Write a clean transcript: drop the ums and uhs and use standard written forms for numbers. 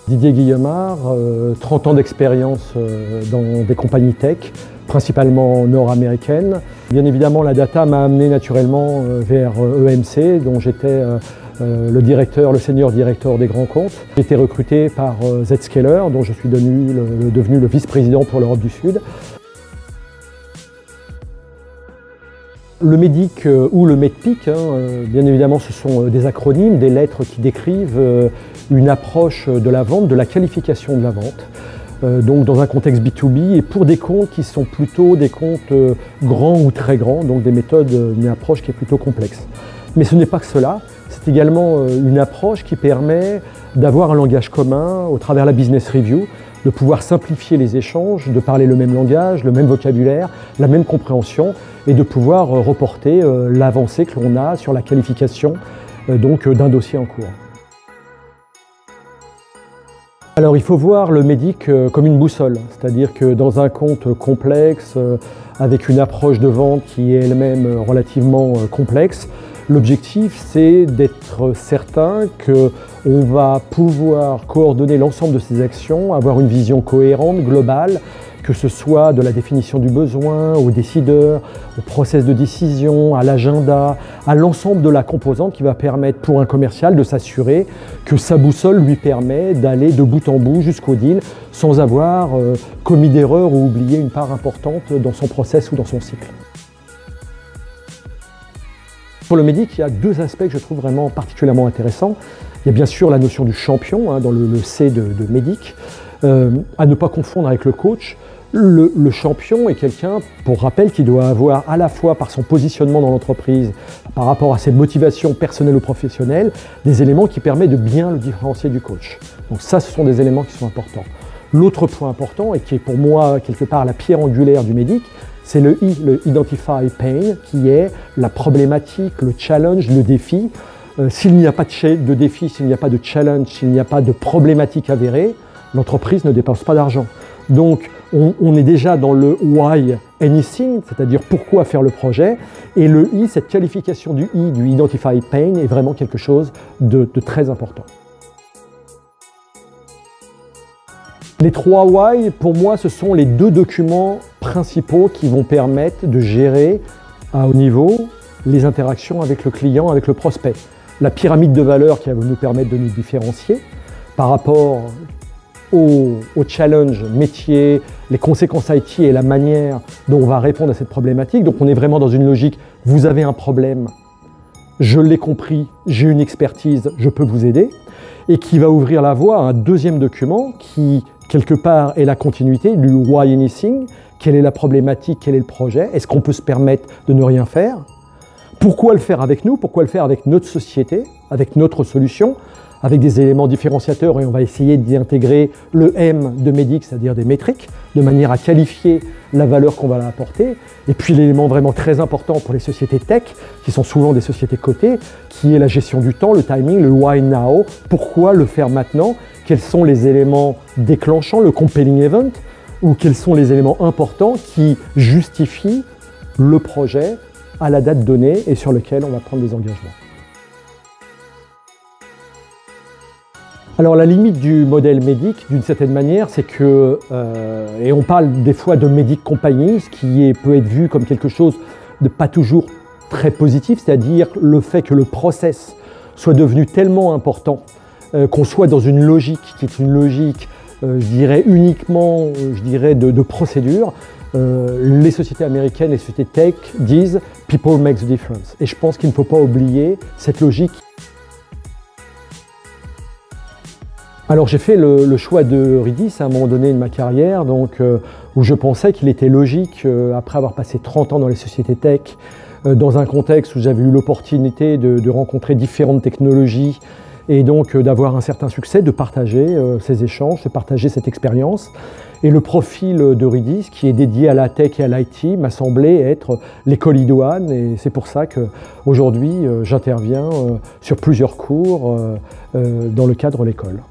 Didier Guillemard, 30 ans d'expérience dans des compagnies tech, principalement nord-américaines. Bien évidemment, la data m'a amené naturellement vers EMC, dont j'étais le senior directeur des grands comptes. J'ai été recruté par Zscaler, dont je suis devenu le vice-président pour l'Europe du Sud. Le MEDDIC ou le MEDDPIC, bien évidemment, ce sont des acronymes, des lettres qui décrivent une approche de la vente, de la qualification de la vente. Donc dans un contexte B2B et pour des comptes qui sont plutôt des comptes grands ou très grands, donc des méthodes, une approche qui est plutôt complexe. Mais ce n'est pas que cela, c'est également une approche qui permet d'avoir un langage commun au travers de la business review, de pouvoir simplifier les échanges, de parler le même langage, le même vocabulaire, la même compréhension et de pouvoir reporter l'avancée que l'on a sur la qualification d'un dossier en cours. Alors il faut voir le MEDDIC comme une boussole, c'est-à-dire que dans un compte complexe, avec une approche de vente qui est elle-même relativement complexe, l'objectif c'est d'être certain qu'on va pouvoir coordonner l'ensemble de ces actions, avoir une vision cohérente, globale, que ce soit de la définition du besoin, aux décideurs, au process de décision, à l'agenda, à l'ensemble de la composante qui va permettre pour un commercial de s'assurer que sa boussole lui permet d'aller de bout en bout jusqu'au deal sans avoir commis d'erreur ou oublié une part importante dans son process ou dans son cycle. Pour le MEDDIC, il y a deux aspects que je trouve vraiment particulièrement intéressants. Il y a bien sûr la notion du champion dans le C de MEDDIC, à ne pas confondre avec le coach. Le champion est quelqu'un, pour rappel, qui doit avoir à la fois par son positionnement dans l'entreprise, par rapport à ses motivations personnelles ou professionnelles, des éléments qui permettent de bien le différencier du coach. Donc ça, ce sont des éléments qui sont importants. L'autre point important, et qui est pour moi quelque part la pierre angulaire du MEDDIC, c'est le I, le Identify Pain, qui est la problématique, le challenge, le défi. S'il n'y a pas de défi, s'il n'y a pas de challenge, s'il n'y a pas de problématique avérée, l'entreprise ne dépense pas d'argent. Donc, on est déjà dans le why anything, c'est-à-dire pourquoi faire le projet. Et le I, cette qualification du I, du Identify Pain, est vraiment quelque chose de très important. Les 3 why, pour moi, ce sont les 2 documents principaux qui vont permettre de gérer à haut niveau les interactions avec le client, avec le prospect. La pyramide de valeur qui va nous permettre de nous différencier par rapport au challenge métier, les conséquences IT et la manière dont on va répondre à cette problématique. Donc on est vraiment dans une logique, vous avez un problème, je l'ai compris, j'ai une expertise, je peux vous aider, et qui va ouvrir la voie à un deuxième document qui, quelque part, est la continuité du why anything, quelle est la problématique, quel est le projet, est-ce qu'on peut se permettre de ne rien faire, pourquoi le faire avec nous, pourquoi le faire avec notre société, avec notre solution, avec des éléments différenciateurs, et on va essayer d'y intégrer le M de MEDDIC, c'est-à-dire des métriques, de manière à qualifier la valeur qu'on va apporter. Et puis l'élément vraiment très important pour les sociétés tech, qui sont souvent des sociétés cotées, qui est la gestion du temps, le timing, le why now, pourquoi le faire maintenant, quels sont les éléments déclenchants, le compelling event, ou quels sont les éléments importants qui justifient le projet à la date donnée et sur lequel on va prendre des engagements. Alors la limite du modèle MEDDIC, d'une certaine manière, c'est que, et on parle des fois de MEDDIC company, ce qui peut être vu comme quelque chose de pas toujours très positif, c'est-à-dire le fait que le process soit devenu tellement important qu'on soit dans une logique qui est une logique, je dirais, uniquement de procédure. Les sociétés américaines, les sociétés tech disent « people make the difference ». Et je pense qu'il ne faut pas oublier cette logique. Alors j'ai fait le choix de Ridis à un moment donné de ma carrière, où je pensais qu'il était logique, après avoir passé 30 ans dans les sociétés tech, dans un contexte où j'avais eu l'opportunité de rencontrer différentes technologies et donc d'avoir un certain succès, de partager ces échanges, de partager cette expérience. Et le profil de Ridis, qui est dédié à la tech et à l'IT, m'a semblé être l'école idoine, et c'est pour ça qu'aujourd'hui j'interviens sur plusieurs cours dans le cadre de l'école.